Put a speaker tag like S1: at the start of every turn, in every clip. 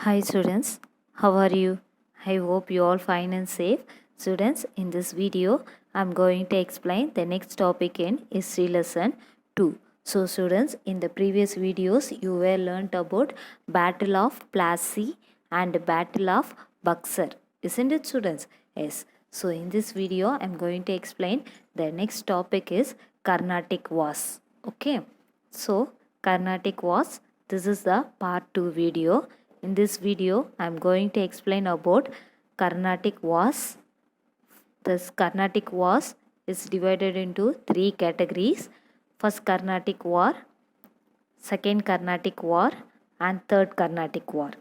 S1: Hi students, how are you? I hope you all fine and safe. Students, in this video, I am going to explain the next topic in history lesson 2. So students, in the previous videos, you were learnt about Battle of Plassey and Battle of Buxar. Isn't it students? Yes. So in this video, I am going to explain the next topic is Carnatic Wars. Okay. So Carnatic Wars, this is the part 2 video. In this video, I am going to explain about Carnatic Wars. This Carnatic Wars is divided into 3 categories. First Carnatic War, second Carnatic War and third Carnatic War.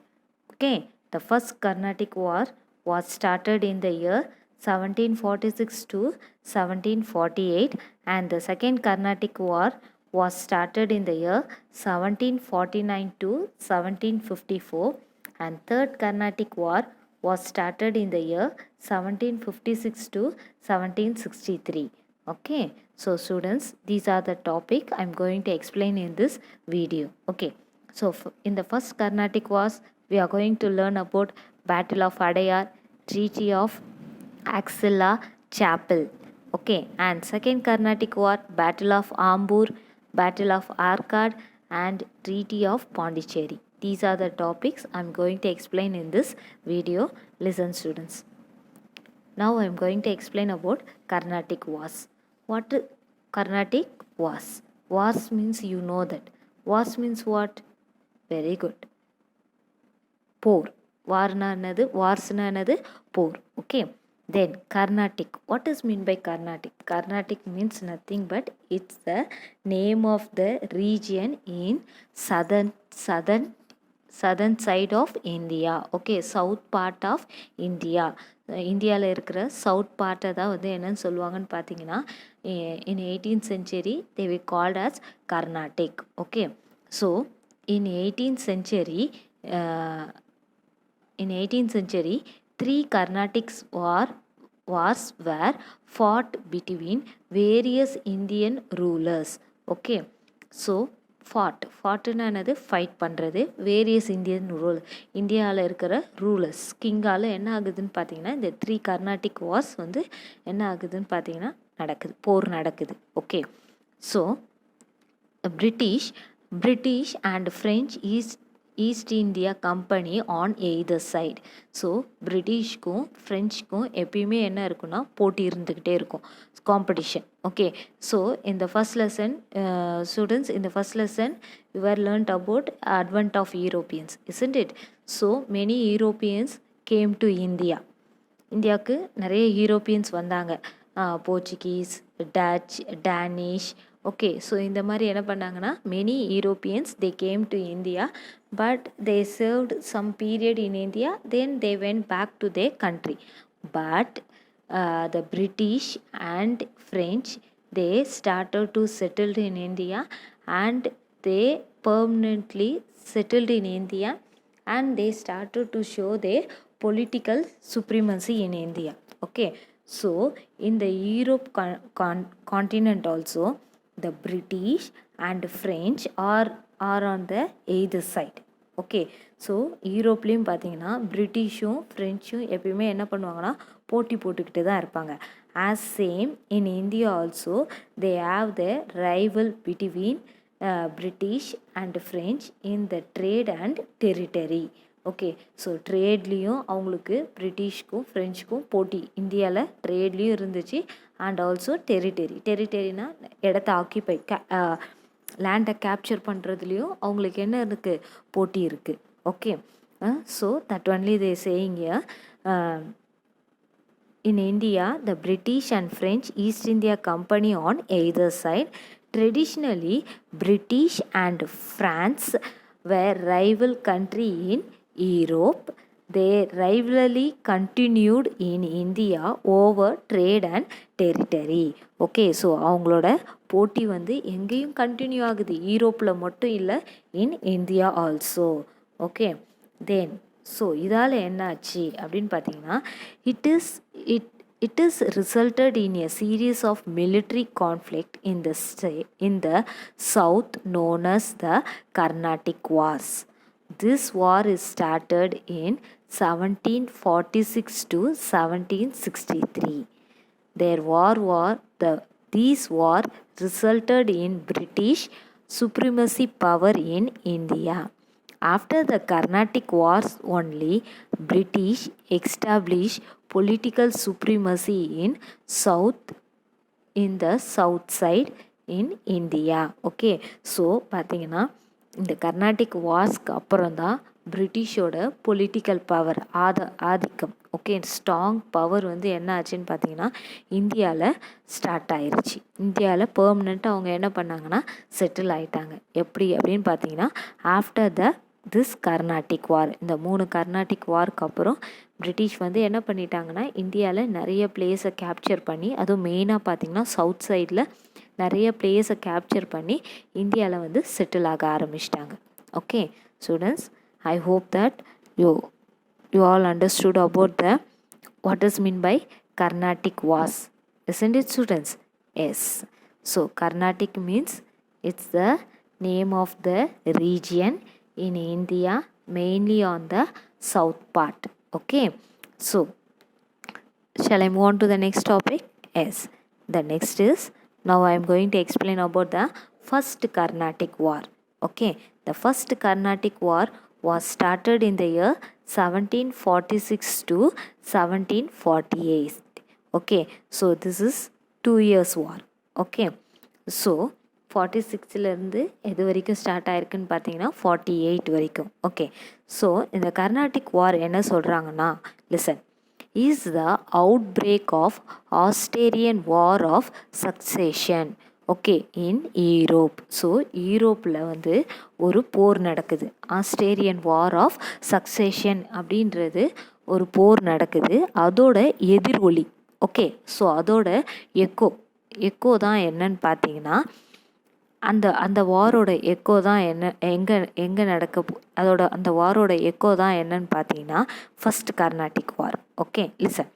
S1: Okay, the first Carnatic War was started in the year 1746 to 1748 and the second Carnatic War was started in the year 1749 to 1754 and third Carnatic War was started in the year 1756 to 1763. Okay, so students, these are the topic I'm going to explain in this video. Okay, so in the first Carnatic Wars, we are going to learn about Battle of Adayar, Treaty of Axilla Chapel. Okay, and second Carnatic War, Battle of Ambur, Battle of Arcad, and Treaty of Pondicherry. These are the topics I'm going to explain in this video. Listen, students. Now I am going to explain about Carnatic Wars. What Carnatic Wars? Wars means you know that. Wars means what? Very good. Poor. Warna another, warsna another, poor. Okay. Then Carnatic. What is mean by Carnatic? Carnatic means nothing but it's the name of the region in southern side of India. Okay, south part of India. இந்தியாவில் இருக்கிற south பார்ட்டை தான் வந்து என்னன்னு சொல்லுவாங்கன்னு பார்த்தீங்கன்னா இன் 18th century they were called as Carnatic. Okay, so in 18th century in 18th century 3 Carnatic wars were fought between various Indian rulers. Okay, so ஃபாட்னா என்னது fight பண்ணுறது வேரியஸ் இந்தியாவில் இருக்கிற ரூலர்ஸ் கிங்கால் என்ன ஆகுதுன்னு பார்த்தீங்கன்னா இந்த 3 கர்நாடிக் வார்ஸ் வந்து என்ன ஆகுதுன்னு பார்த்தீங்கன்னா போர் நடக்குது. Okay, so British and French East India company on either side. So பிரிட்டிஷ்க்கும் ஃப்ரெஞ்சுக்கும் எப்பயுமே என்ன இருக்குன்னா போட்டி இருந்துக்கிட்டே இருக்கும், competition. Okay, so in the first lesson students, in the first lesson we were learnt about advent of Europeans, isn't it? So many Europeans came to India. இந்தியாவுக்கு நிறைய யூரோப்பியன்ஸ் வந்தாங்க, Portuguese, Dutch, Danish. Okay, so இந்த மாதிரி என்ன பண்ணாங்கன்னா many Europeans they came to India, but they served some period in India, then they went back to their country. But the British and French, they started to settle in India and they permanently settled in India and they started to show their political supremacy in India. Okay, so in the Europe continent also the British and French are on the either side. Okay, so யூரோப்லேயும் பார்த்தீங்கன்னா பிரிட்டிஷும் ஃப்ரெஞ்சும் எப்பயுமே என்ன பண்ணுவாங்கன்னா போட்டி போட்டுக்கிட்டு தான் இருப்பாங்க. As same in India also they have the rival between British and French in the trade and territory. Okay, so ட்ரேட்லேயும் அவங்களுக்கு பிரிட்டிஷ்க்கும் ஃப்ரெஞ்சுக்கும் போட்டி இந்தியாவில் ட்ரேட்லேயும் இருந்துச்சு அண்ட் ஆல்சோ டெரிட்டரினா இடத்த ஆக்கியபை லேண்டை கேப்சர் பண்ணுறதுலையும் அவங்களுக்கு என்ன இருக்குது, போட்டி இருக்குது. Okay, so that only they saying here. In India the British and French East India company on either side. Traditionally British and France were rival country in Europe. Their rivalry continued in India over trade and territory. Okay, so அவங்களோட போட்டி வந்து எங்கேயும் continue ஆகுது, யூரோப்பில் மட்டும் இல்லை, in India also. Okay, then so இதால் என்னாச்சு அப்படின்னு பார்த்தீங்கன்னா it is resulted in a series of military conflict in the south known as the Carnatic Wars. This war is started in 1746 to 1763. These war resulted in British supremacy power in India. After the Carnatic Wars only, British established political supremacy in the south side in India. Okay, so பார்த்தீங்கன்னா இந்த கர்நாடிக் வார்ஸ்க்கு அப்புறம் தான் பிரிட்டிஷோட political power ஆதிக்கம், okay, strong power வந்து என்ன ஆச்சுன்னு பார்த்தீங்கன்னா இந்தியாவில் ஸ்டார்ட் ஆயிடுச்சு. இந்தியாவில் பெர்மனெண்ட்டாக அவங்க என்ன பண்ணாங்கன்னா செட்டில் ஆயிட்டாங்க. எப்படி அப்படின்னு பார்த்தீங்கன்னா ஆஃப்டர் திஸ் கர்நாடிக் வார், இந்த 3 கர்நாடிக் வார்க்கு அப்புறம் பிரிட்டிஷ் வந்து என்ன பண்ணிட்டாங்கன்னா இந்தியாவில் நிறைய பிளேஸை கேப்சர் பண்ணி, அதுவும் மெயினாக பார்த்தீங்கன்னா சவுத் சைடில் நிறைய பிளேஸை கேப்சர் பண்ணி இந்தியாவில் வந்து செட்டில் ஆக ஆரம்பிச்சிட்டாங்க. Okay students, I hope that you all understood about what is mean by Carnatic Wars, isn't it students? Yes. So Carnatic means it's the name of the region in India, mainly on the south part. Okay, so shall I move on to the next topic? Yes, the next is, now I am going to explain about the first Carnatic War. Okay, the first Carnatic War was started in the year 1746 to 1748. Okay, so this is 2 years war. Okay, so 46லேருந்து எது வரைக்கும் start ஆயிருக்குன்னு பார்த்தீங்கன்னா 48 வரைக்கும். Okay, so இந்த Carnatic war என்ன சொல்கிறாங்கன்னா, listen, is the outbreak of Austrian War of Succession, okay, in Europe. So ஈரோப்பில் வந்து ஒரு போர் நடக்குது. ஆஸ்திரேலியன் வார் ஆஃப் சக்சேஷன் அப்படின்றது ஒரு போர் நடக்குது. அதோட எதிரொலி, ஓகே, ஸோ அதோட எக்கோ தான் என்னன்னு பார்த்தீங்கன்னா, அந்த வாரோட எக்கோ தான் எங்கே நடக்க அந்த வாரோட எக்கோ தான் என்னன்னு பார்த்தீங்கன்னா first Carnatic war. Okay, listen,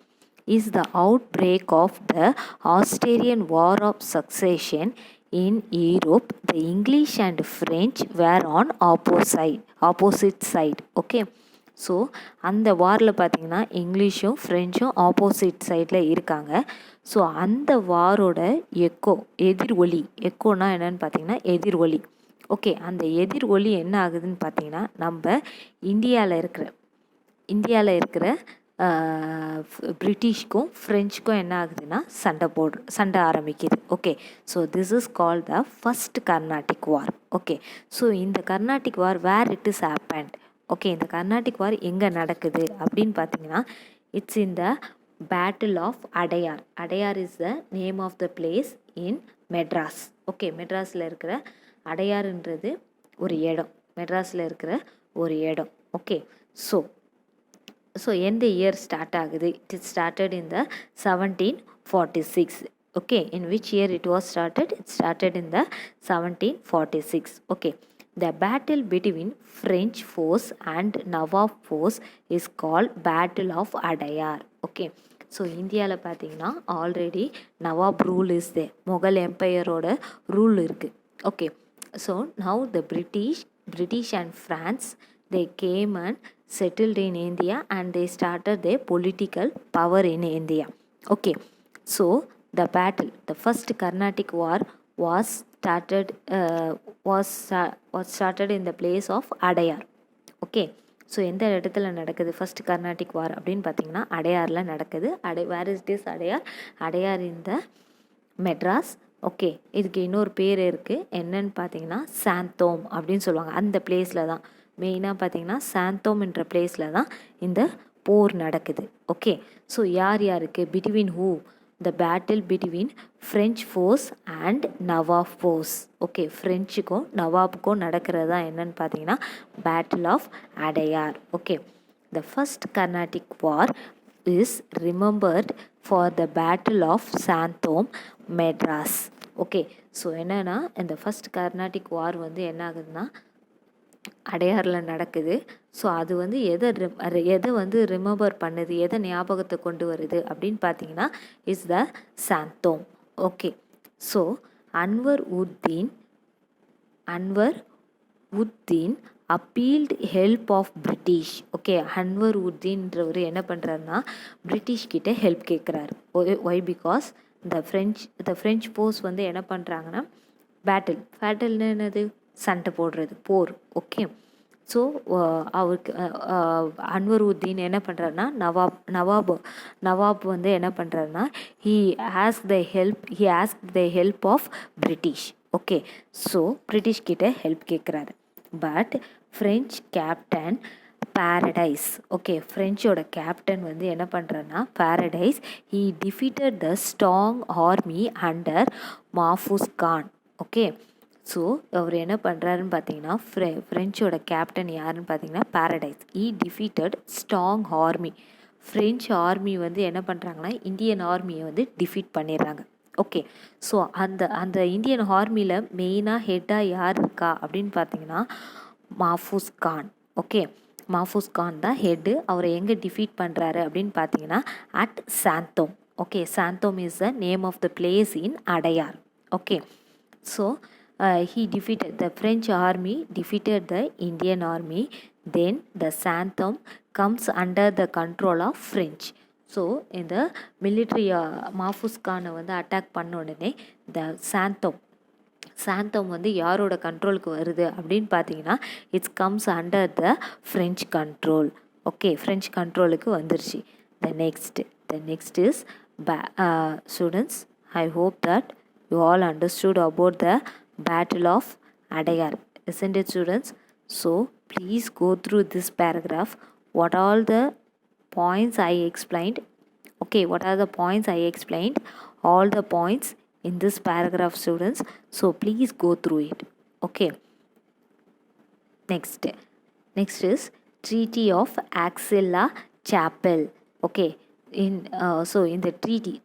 S1: is the outbreak of the Austrian War of Succession in Europe. The English and French were on opposite side. Okay, so அந்த வாரில் பார்த்தீங்கன்னா இங்கிலீஷும் ஃப்ரெஞ்சும் ஆப்போசிட் சைடில் இருக்காங்க. ஸோ அந்த வாரோட எக்கோனா என்னன்னு பார்த்தீங்கன்னா எதிர்ஒலி. ஓகே, அந்த எதிர்ஒலி என்ன ஆகுதுன்னு பார்த்தீங்கன்னா நம்ம இந்தியாவில் இருக்கிற பிரிட்டிஷ்க்கும் ஃப்ரெஞ்சுக்கும் என்ன ஆகுதுன்னா சண்டை ஆரம்பிக்குது. Okay, so this is called the first Carnatic war. Okay, so இந்த Carnatic war where it is happened. Okay, இந்த கர்நாடிக் வார் எங்கே நடக்குது அப்படின்னு பார்த்தீங்கன்னா it's in the battle of Adyar. Adyar is the name of the place in Madras. Okay, மெட்ராஸில் இருக்கிற அடையாறுன்றது ஒரு இடம், மெட்ராஸில் இருக்கிற ஒரு இடம். ஓகே, ஸோ எந்த இயர் ஸ்டார்ட் ஆகுது? It is started in the 1746. Okay, in which year it was started? It started in the 1746. Okay, the battle between French force and Nawab force is called Battle of Adayar. Okay, so இந்தியாவில் பார்த்தீங்கன்னா already Nawab rule is there, Mughal எம்பையரோட rule இருக்குது. Okay, so now the British and France they came and settled in India and they started their political power in India. Okay, so the first Carnatic War was started in the place of Adayar. Okay, so எந்த இடத்துல நடக்குது first Carnatic வார் அப்படின்னு பார்த்தீங்கன்னா அடையாரில் நடக்குது. Where is this Adyar? Adyar இந்த Madras. Okay, இதுக்கு இன்னொரு பேர் இருக்குது, என்னன்னு பார்த்தீங்கன்னா சாந்தோம் அப்படின்னு சொல்லுவாங்க. அந்த பிளேஸில் தான் மெயினாக பார்த்தீங்கன்னா சாந்தோம்ன்ற பிளேஸில் தான் இந்த போர் நடக்குது. ஓகே, ஸோ யாருக்கு between who? The battle between French force and Nawab force. Okay, ஃப்ரெஞ்சுக்கும் நவாப்புக்கும் நடக்கிறது தான் என்னன்னு பார்த்தீங்கன்னா battle of Adyar. Okay, the first Carnatic war is remembered for the battle of Santhome Madras. Okay, so என்னென்னா இந்த ஃபர்ஸ்ட் கர்நாடிக் வார் வந்து என்ன ஆகுதுன்னா அடையாரில் நடக்குது. ஸோ அது வந்து எதை வந்து ரிமெம்பர் பண்ணுது, எதை ஞாபகத்தை கொண்டு வருது அப்படின்னு பார்த்தீங்கன்னா is the Santhome. Okay, so Anwar Uddin appealed help of British. Okay, Anwar உத்தீன்றவர் என்ன பண்ணுறாருன்னா பிரிட்டிஷ் கிட்ட ஹெல்ப் கேட்குறாரு. Why because the French force வந்து என்ன பண்ணுறாங்கன்னா பேட்டில்னு என்னது, சண்டை போடுறது, போர். ஓகே, ஸோ அவருக்கு அன்வர் உத்தீன் என்ன பண்ணுறாருன்னா நவாப் வந்து என்ன பண்ணுறாருன்னா he ask the help of British. Okay, so British கிட்ட ஹெல்ப் கேட்குறாரு. But French captain Paradis, okay, ஃப்ரெஞ்சோட கேப்டன் வந்து என்ன பண்ணுறாருன்னா Paradis, he defeated the strong army under Mahfuz Khan. Okay, so அவர் என்ன பண்ணுறாருன்னு பார்த்தீங்கன்னா ஃப்ரெஞ்சோட கேப்டன் யாருன்னு பார்த்தீங்கன்னா Paradis. He defeated strong army. French army வந்து என்ன பண்ணுறாங்கன்னா இந்தியன் ஆர்மியை வந்து டிஃபீட் பண்ணிடுறாங்க. ஓகே, ஸோ அந்த இந்தியன் ஆர்மியில் மெயினாக ஹெட்டாக யார் இருக்கா அப்படின்னு பார்த்தீங்கன்னா மாஃபூஸ் கான். ஓகே, மாஃபூஸ் கான் தான் ஹெட்டு. அவரை எங்கே டிஃபீட் பண்ணுறாரு அப்படின்னு பார்த்தீங்கன்னா at Santhome. Okay, Santhome is the name of the place in Adyar. Okay, so he defeated the French army, defeated the Indian army. Then the Santhom comes under the control of French. So இந்த military Mahfuz கானை வந்து attack பண்ண உடனே இந்த சாந்தோம் வந்து யாரோட கண்ட்ரோலுக்கு வருது அப்படின்னு பார்த்தீங்கன்னா it's comes under the French control. Okay, French கண்ட்ரோலுக்கு வந்துருச்சு. The next is students, I hope that you all understood about the Battle of Adayar, isn't it, students? So please go through this paragraph. What all the points I explained? Okay, what are the points I explained? All the points in this paragraph, students. So please go through it. Okay. Next is Treaty of Aix-la-Chapelle. Okay. In the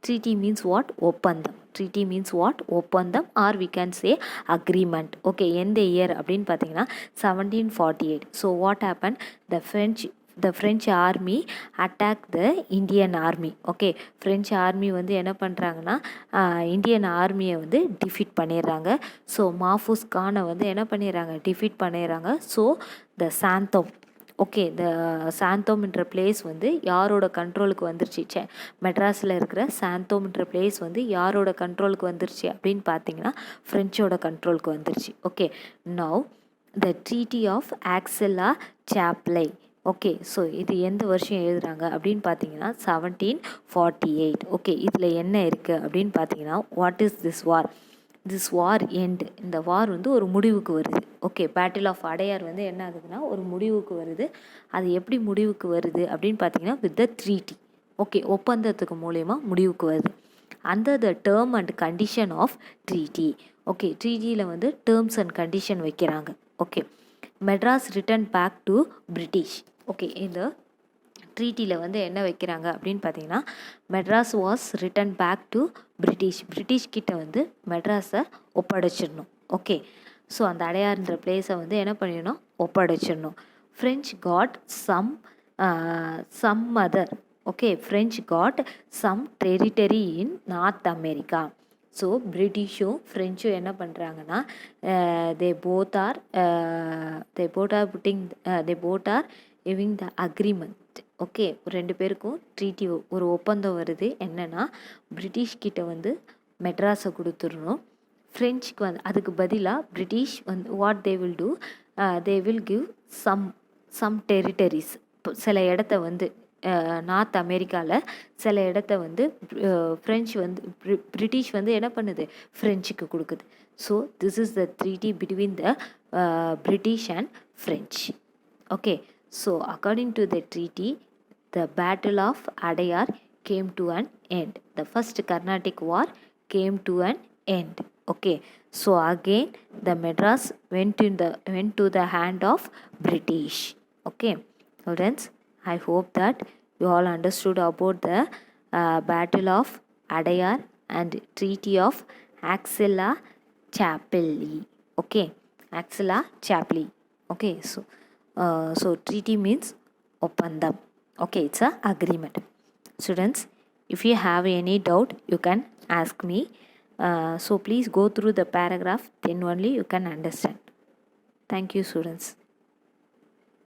S1: treaty means what? Opandam. Treaty means what? Opandam, or we can say agreement. Okay, in the year அப்படின்னு பார்த்தீங்கன்னா 1748. So what happened? The French army attacked the Indian army. Okay, French army வந்து என்ன பண்ணுறாங்கன்னா Indian ஆர்மியை வந்து defeat பண்ணிடுறாங்க. So Mahfuz கானை வந்து என்ன பண்ணிடுறாங்க, டிஃபீட் பண்ணிடுறாங்க. ஸோ த சாந்தோம், ஓகே, இந்த சாந்தோம்ன்ற பிளேஸ் வந்து யாரோட கண்ட்ரோலுக்கு வந்துருச்சு, மெட்ராஸில் இருக்கிற சாந்தோம்ன்ற பிளேஸ் வந்து யாரோட கண்ட்ரோலுக்கு வந்துருச்சு அப்படின்னு பார்த்தீங்கன்னா ஃப்ரெஞ்சோட கண்ட்ரோலுக்கு வந்துருச்சு. Okay, now the treaty of Aix la Chapelle. Okay, so இது எந்த வருஷம் எழுதுகிறாங்க அப்படின்னு பார்த்தீங்கன்னா 1748. ஓகே, இதில் என்ன இருக்குது அப்படின்னு பார்த்தீங்கன்னா what is this war? This war end, இந்த வார் வந்து ஒரு முடிவுக்கு வருது. ஓகே, பேட்டில் ஆஃப் அடையார் வந்து என்ன ஆகுதுன்னா ஒரு முடிவுக்கு வருது. அது எப்படி முடிவுக்கு வருது அப்படின்னு பார்த்தீங்கன்னா வித் த ட்ரீட்டி. ஓகே, ஒப்பந்தத்துக்கு மூலயமா முடிவுக்கு வருது. Under the term and condition of treaty. Okay, ட்ரீட்டியில் வந்து டேர்ம்ஸ் அண்ட் கண்டிஷன் வைக்கிறாங்க. Okay, Madras return back to British. Okay, இந்த ட்ரீட்டியில் வந்து என்ன வைக்கிறாங்க அப்படின்னு பார்த்தீங்கன்னா Madras was returned back to British கிட்ட வந்து மெட்ராஸை ஒப்படைச்சிடணும். ஓகே, ஸோ அந்த அடையார்ன்ற பிளேஸை வந்து என்ன பண்ணிடணும், ஒப்படைச்சிடணும். French got some other. Okay, French got some territory in North America. So பிரிட்டிஷும் ஃப்ரெஞ்சும் என்ன பண்ணுறாங்கன்னா they both are giving the agreement. Okay, ரெண்டு பேருக்கும் ட்ரீட்டி, ஒரு ஒப்பந்தம் வருது. என்னென்னா பிரிட்டிஷ்கிட்ட வந்து மெட்ராஸை கொடுத்துடணும். ஃப்ரெஞ்சுக்கு வந்து அதுக்கு பதிலாக பிரிட்டிஷ் வந்து what they will do, they will give some territories. சில இடத்த வந்து நார்த் அமெரிக்காவில் சில இடத்த வந்து ஃப்ரெஞ்சு வந்து பிரிட்டிஷ் வந்து என்ன பண்ணுது, ஃப்ரெஞ்சுக்கு கொடுக்குது. So this is the treaty between the British and French. Okay, so according to the treaty, the Battle of Adayar came to an end. The first Carnatic War came to an end. Okay, so again the Madras went to the hand of British. Okay, students, I hope that you all understood about the Battle of Adayar and Treaty of Aix-la-Chapelle. Okay, Aix-la-Chapelle. Okay, so treaty means opandam. Okay, it's a agreement. Students, if you have any doubt you can ask me. So please go through the paragraph, then only you can understand. Thank you, students.